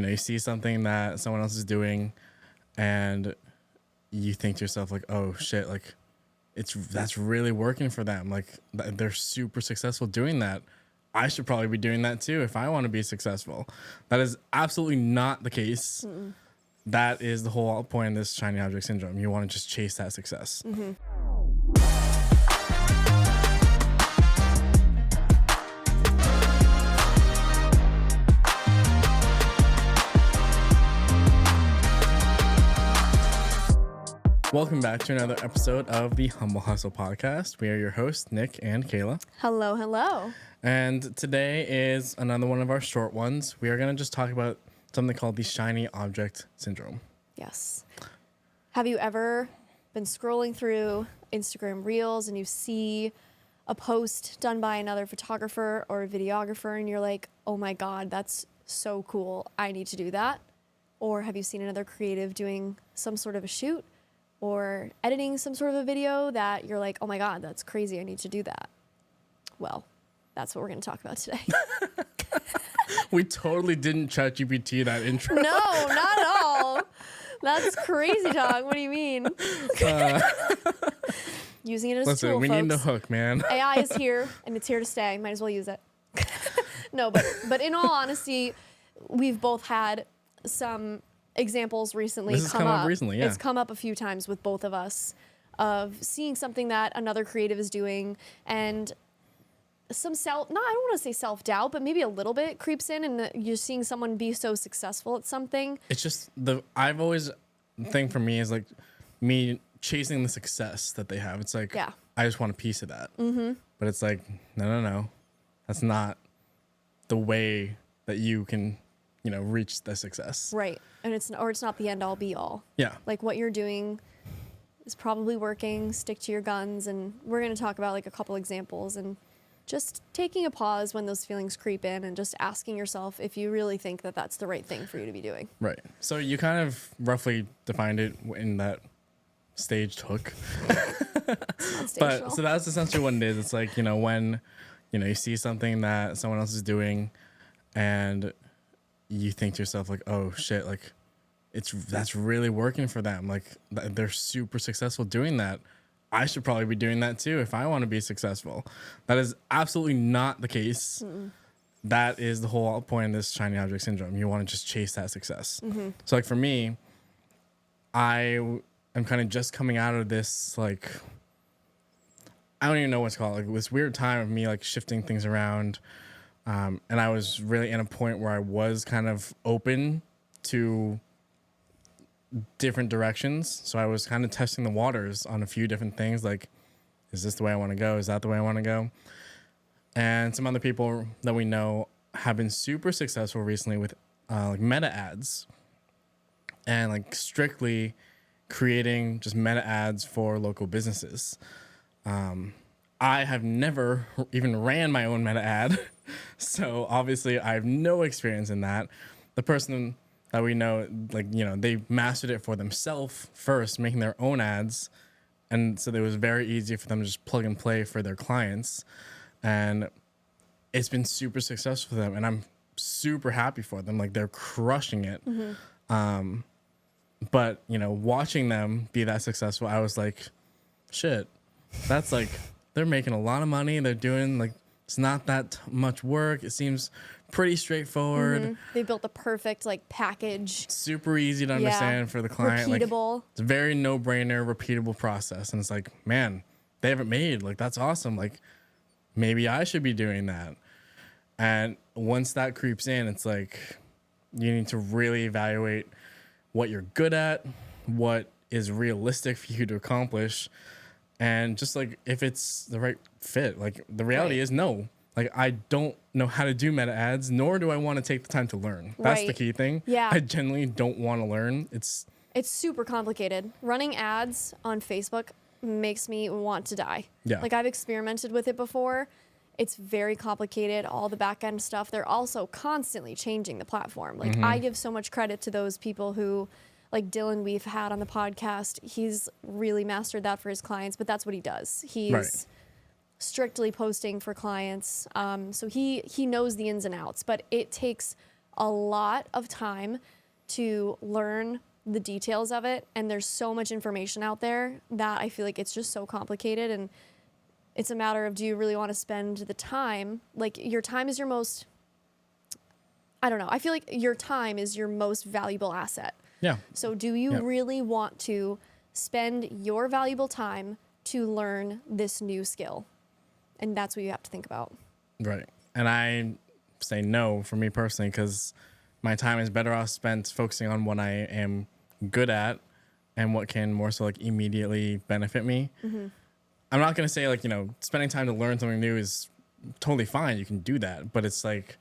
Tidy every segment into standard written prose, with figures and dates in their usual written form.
you see something that someone else is doing and you think to yourself like, oh shit, like that's really working for them. Like they're super successful doing that. I should probably be doing that too if I want to be successful. That is absolutely not the case. Mm-mm. That is the whole point of this shiny object syndrome. You want to just chase that success. Mm-hmm. Welcome back to another episode of the Humble Hustle Podcast. We are your hosts, Nick and Kayla. Hello, hello. And today is another one of our short ones. We are going to just talk about something called the shiny object syndrome. Yes. Have you ever been scrolling through Instagram Reels and you see a post done by another photographer or a videographer and you're like, oh my God, that's so cool. I need to do that. Or have you seen another creative doing some sort of a shoot or editing some sort of a video that you're like, oh my God, that's crazy. I need to do that. Well, that's what we're going to talk about today. We totally didn't ChatGPT that intro. No, not at all. That's crazy talk. What do you mean? Using it as a tool, we folks. need the hook, man. AI is here, and it's here to stay. Might as well use it. No, but in all honesty, we've both had some examples recently This has come up recently, yeah. It's come up a few times with both of us of seeing something that another creative is doing and some I don't want to say self-doubt, but maybe a little bit creeps in and you're seeing someone be so successful at something. It's just the thing for me is like me chasing the success that they have. It's like, yeah. I just want a piece of that. Mm-hmm. But it's like, no. That's not the way that you can, reach the success. Right. And it's not the end all be all. Yeah. Like what you're doing is probably working. Stick to your guns. And we're going to talk about like a couple examples and just taking a pause when those feelings creep in and just asking yourself if you really think that that's the right thing for you to be doing. Right. So you kind of roughly defined it in that staged hook. But so that's essentially what it is. It's like, when, you see something that someone else is doing and you think to yourself like, oh shit, like that's really working for them. Like they're super successful doing that. I should probably be doing that too if I want to be successful. That is absolutely not the case. Mm-mm. That is the whole point of this shiny object syndrome. You want to just chase that success. Mm-hmm. So like for me, I am kind of just coming out of this, like, I don't even know what's called, like this weird time of me like shifting things around. And I was really in a point where I was kind of open to different directions. So I was kind of testing the waters on a few different things. Like, is this the way I want to go? Is that the way I want to go? And some other people that we know have been super successful recently with like meta ads and like strictly creating just meta ads for local businesses. I have never even ran my own meta ad. So obviously I have no experience in that. The person that we know, like, they mastered it for themselves first, making their own ads. And so it was very easy for them to just plug and play for their clients. And it's been super successful for them. And I'm super happy for them. Like, they're crushing it. Mm-hmm. But, watching them be that successful, I was like, shit, that's like, they're making a lot of money. They're doing, like, it's not that much work. It seems pretty straightforward. Mm-hmm. They built the perfect package. Super easy to understand for the client. Repeatable. Like, it's a very no-brainer, repeatable process. And it's like, man, they have it made. Like, that's awesome. Like, maybe I should be doing that. And once that creeps in, it's like you need to really evaluate what you're good at, what is realistic for you to accomplish, and just like if it's the right fit. Like, the reality is no. Like, I don't know how to do meta ads, nor do I want to take the time to learn. That's the key thing. Yeah. I genuinely don't want to learn. It's super complicated. Running ads on Facebook makes me want to die. Yeah. Like, I've experimented with it before. It's very complicated, all the back end stuff. They're also constantly changing the platform. Like, I give so much credit to those people who, like Dylan we've had on the podcast. He's really mastered that for his clients, but that's what he does. He's strictly posting for clients. So he knows the ins and outs, but it takes a lot of time to learn the details of it. And there's so much information out there that I feel like it's just so complicated. And it's a matter of, do you really want to spend the time? Like, your time is your most, I don't know. I feel like your time is your most valuable asset. Yeah. So do you really want to spend your valuable time to learn this new skill? And that's what you have to think about. Right. And I say no for me personally, because my time is better off spent focusing on what I am good at and what can more so like immediately benefit me. Mm-hmm. I'm not going to say like, spending time to learn something new is totally fine. You can do that. But it's like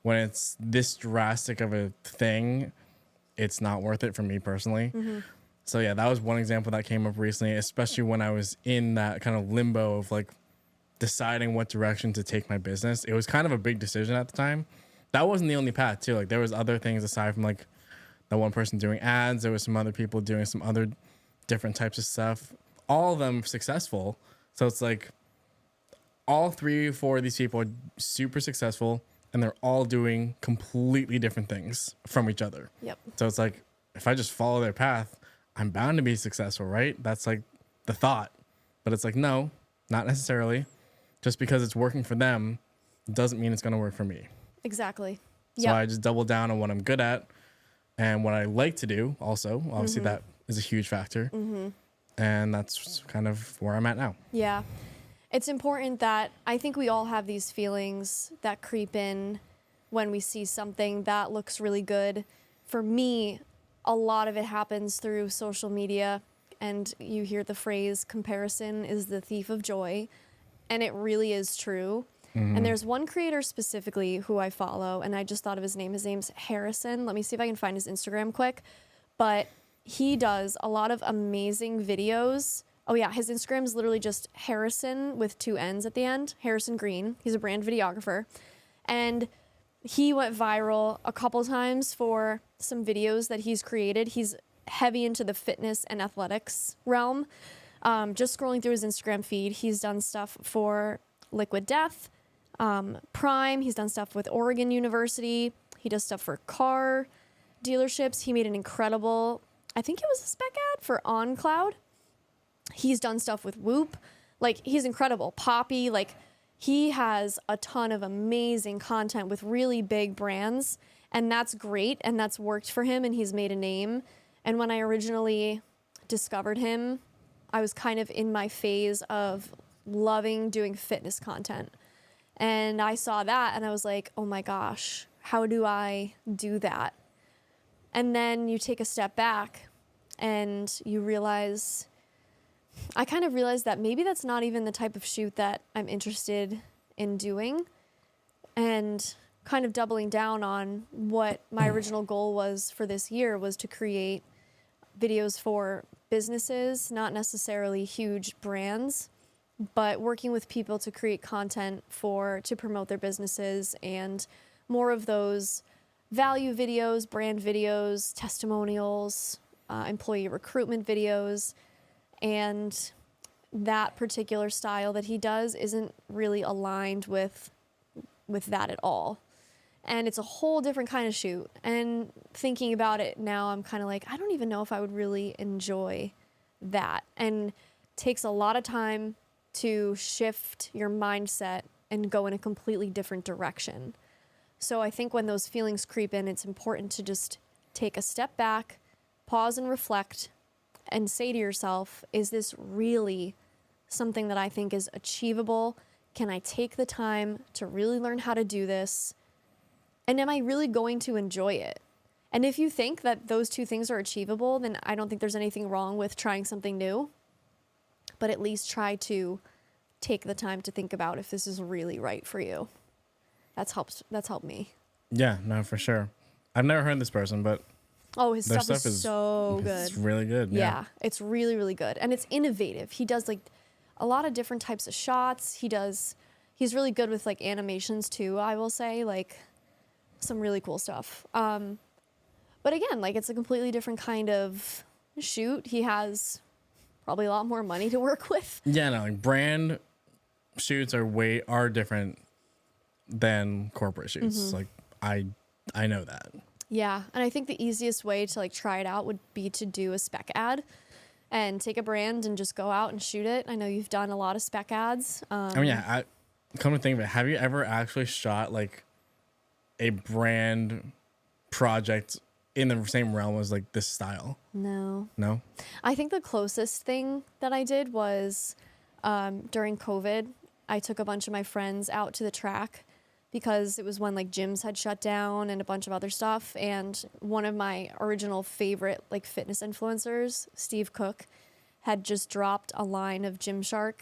when it's this drastic of a thing, it's not worth it for me personally. Mm-hmm. So yeah, that was one example that came up recently, especially when I was in that kind of limbo of like deciding what direction to take my business. It was kind of a big decision at the time. That wasn't the only path too. Like there was other things aside from like the one person doing ads. There was some other people doing some other different types of stuff. All of them successful. So it's like all 3 or 4 of these people are super successful and they're all doing completely different things from each other. Yep. So it's like, if I just follow their path, I'm bound to be successful, right? That's like the thought. But it's like, no, not necessarily. Just because it's working for them doesn't mean it's going to work for me. Exactly. So I just double down on what I'm good at and what I like to do also. Obviously, that is a huge factor. Mm-hmm. And that's kind of where I'm at now. Yeah. It's important that I think we all have these feelings that creep in when we see something that looks really good. For me, a lot of it happens through social media, and you hear the phrase, comparison is the thief of joy. And it really is true. Mm-hmm. And there's one creator specifically who I follow, and I just thought of his name. His name's Harrison. Let me see if I can find his Instagram quick. But he does a lot of amazing videos. Oh yeah, his Instagram is literally just Harrison with 2 N's at the end. Harrison Green. He's a brand videographer. And he went viral a couple times for some videos that he's created. He's heavy into the fitness and athletics realm. Just scrolling through his Instagram feed, he's done stuff for Liquid Death, Prime. He's done stuff with Oregon University. He does stuff for car dealerships. He made an incredible, I think it was a spec ad for OnCloud. He's done stuff with Whoop. Like, he's incredible. Poppy, like, he has a ton of amazing content with really big brands, and that's great, and that's worked for him, and he's made a name. And when I originally discovered him, I was kind of in my phase of loving doing fitness content. And I saw that and I was like, oh my gosh, how do I do that? And then you take a step back and you realize, I kind of realized that maybe that's not even the type of shoot that I'm interested in doing. And kind of doubling down on what my original goal was for this year was to create videos for businesses, not necessarily huge brands, but working with people to create content to promote their businesses, and more of those value videos, brand videos, testimonials, employee recruitment videos. And that particular style that he does isn't really aligned with that at all. And it's a whole different kind of shoot. And thinking about it now, I'm kind of like, I don't even know if I would really enjoy that. And it takes a lot of time to shift your mindset and go in a completely different direction. So I think when those feelings creep in, it's important to just take a step back, pause and reflect, and say to yourself, is this really something that I think is achievable? Can I take the time to really learn how to do this? And am I really going to enjoy it? And if you think that those 2 things are achievable, then I don't think there's anything wrong with trying something new. But at least try to take the time to think about if this is really right for you. That's helped me. Yeah, no, for sure. I've never heard this person, but his stuff is so good. It's really good. Yeah, it's really, really good. And it's innovative. He does like a lot of different types of shots. He's really good with like animations too, I will say, like some really cool stuff. But again, like it's a completely different kind of shoot. He has probably a lot more money to work with. Yeah, no, like brand shoots are different than corporate shoots. Mm-hmm. Like I I know that. Yeah. And I think the easiest way to like try it out would be to do a spec ad and take a brand and just go out and shoot it. I know you've done a lot of spec ads. I mean, yeah, come to think of it, have you ever actually shot like a brand project in the same realm as like this style? No. No? I think the closest thing that I did was during COVID, I took a bunch of my friends out to the track because it was when like gyms had shut down and a bunch of other stuff. And one of my original favorite like fitness influencers, Steve Cook, had just dropped a line of Gymshark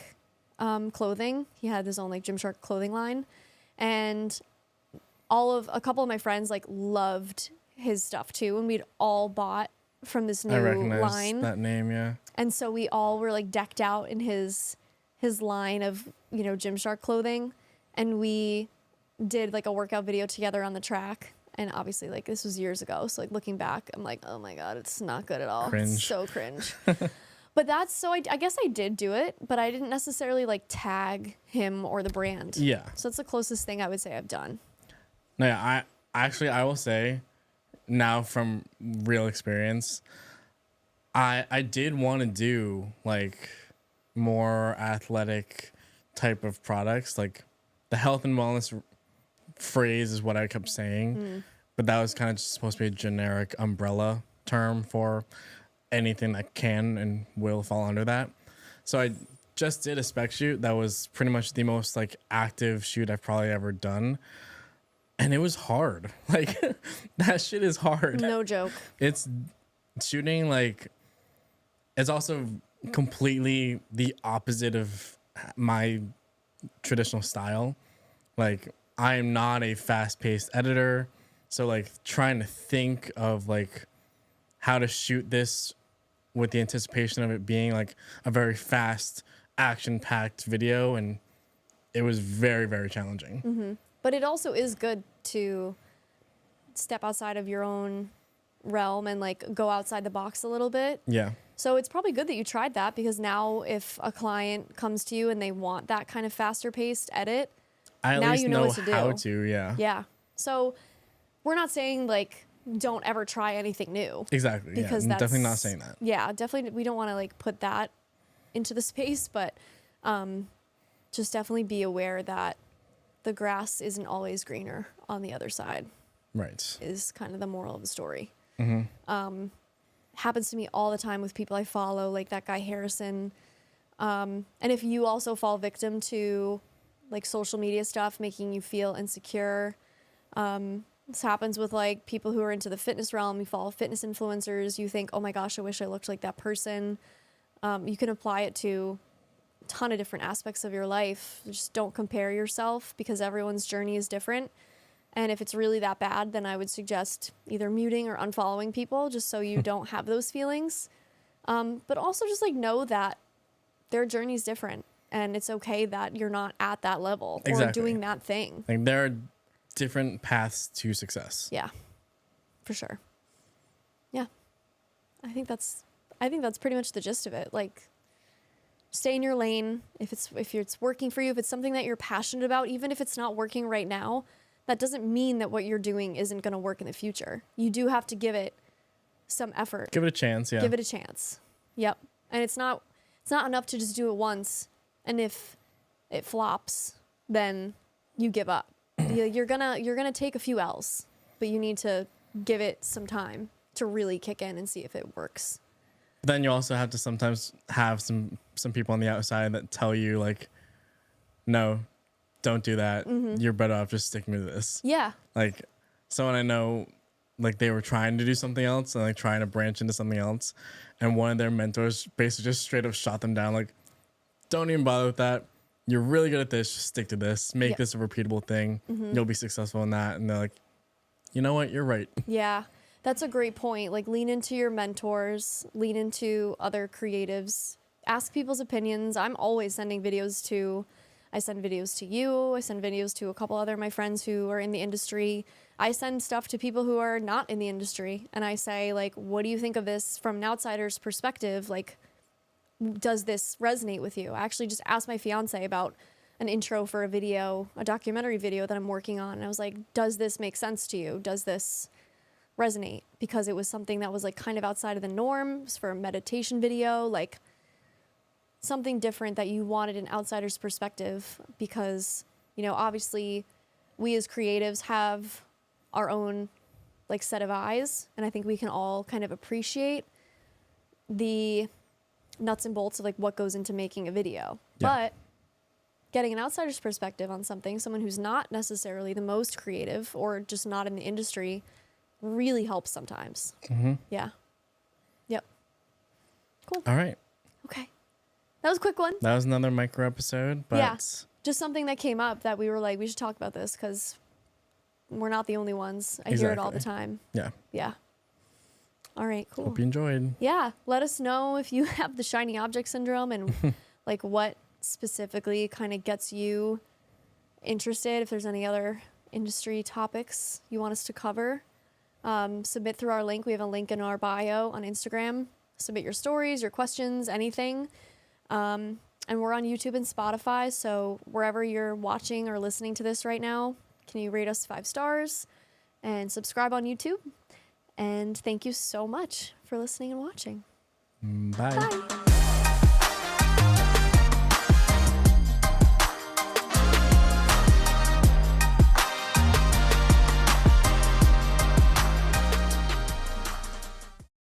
clothing. He had his own like Gymshark clothing line. And a couple of my friends like loved his stuff too. And we'd all bought from this new I recognize line. that name, yeah. And so we all were like decked out in his line of, you know, Gymshark clothing. And we did like a workout video together on the track. And obviously like this was years ago. So like looking back, I'm like, oh my God, it's not good at all. Cringe. It's so cringe. But I guess I did do it, but I didn't necessarily like tag him or the brand. Yeah. So that's the closest thing I would say I've done. No, yeah, I will say now from real experience, I did want to do like more athletic type of products. Like the health and wellness phrase is what I kept saying, but that was kind of just supposed to be a generic umbrella term for anything that can and will fall under that. So I just did a spec shoot that was pretty much the most like active shoot I've probably ever done. And it was hard. Like that shit is hard. No joke. It's shooting like, it's also completely the opposite of my traditional style. Like I am not a fast-paced editor. So like trying to think of like how to shoot this with the anticipation of it being like a very fast, action-packed video, and it was very, very challenging. Mm-hmm. But it also is good to step outside of your own realm and like go outside the box a little bit. Yeah. So it's probably good that you tried that, because now if a client comes to you and they want that kind of faster paced edit, I at now least you know know what to do. how to, yeah. Yeah. So we're not saying like don't ever try anything new. Exactly. Because yeah. I'm that's definitely not saying that. Yeah, definitely we don't want to like put that into the space, but just definitely be aware that the grass isn't always greener on the other side. Right. Is kind of the moral of the story. Mm-hmm. Happens to me all the time with people I follow, like that guy Harrison. And if you also fall victim to like social media stuff making you feel insecure, this happens with like people who are into the fitness realm. You follow fitness influencers. You think, oh my gosh, I wish I looked like that person. You can apply it to a ton of different aspects of your life. Just don't compare yourself, because everyone's journey is different. And if it's really that bad, then I would suggest either muting or unfollowing people just so you don't have those feelings. But also just like know that their journey is different, and it's okay that you're not at that level or doing that thing. Like there are different paths to success. Yeah, for sure. Yeah, I think that's pretty much the gist of it. Like, stay in your lane. If it's working for you, if it's something that you're passionate about, even if it's not working right now, that doesn't mean that what you're doing isn't going to work in the future. You do have to give it some effort. Give it a chance, yeah. Give it a chance. Yep. And it's not enough to just do it once, and if it flops, then you give up. You're gonna take a few L's, but you need to give it some time to really kick in and see if it works. But then you also have to sometimes have some people on the outside that tell you like, no, don't do that. Mm-hmm. You're better off just sticking with this. Yeah. Like someone I know, like they were trying to do something else and like trying to branch into something else, and one of their mentors basically just straight up shot them down. Like, don't even bother with that. You're really good at this. Just stick to this. Make this a repeatable thing. Mm-hmm. You'll be successful in that. And they're like, you know what? You're right. Yeah. That's a great point. Like, lean into your mentors, lean into other creatives, ask people's opinions. I'm always sending videos to, I send videos to you. I send videos to a couple other of my friends who are in the industry. I send stuff to people who are not in the industry. And I say, like, what do you think of this from an outsider's perspective? Like, does this resonate with you? I actually just asked my fiance about an intro for a video, a documentary video that I'm working on. And I was like, does this make sense to you? Does this resonate? Because it was something that was like kind of outside of the norms for a meditation video, like something different that you wanted an outsider's perspective because, you know, obviously we as creatives have our own like set of eyes. And I think we can all kind of appreciate the nuts and bolts of like what goes into making a video. Yeah. But getting an outsider's perspective on something, someone who's not necessarily the most creative or just not in the industry, really helps sometimes. Mm-hmm. Yeah. Yep. Cool. All right. Okay. That was a quick one. That was another micro episode, but Yeah. Just something that came up that we were like, we should talk about this because we're not the only ones. I hear it all the time. Yeah. Yeah. All right, cool. Hope you enjoyed. Yeah. Let us know if you have the shiny object syndrome and like what specifically kind of gets you interested. If there's any other industry topics you want us to cover, submit through our link. We have a link in our bio on Instagram. Submit your stories, your questions, anything. And we're on YouTube and Spotify. So wherever you're watching or listening to this right now, can you rate us 5 stars and subscribe on YouTube? And thank you so much for listening and watching. Bye. Bye.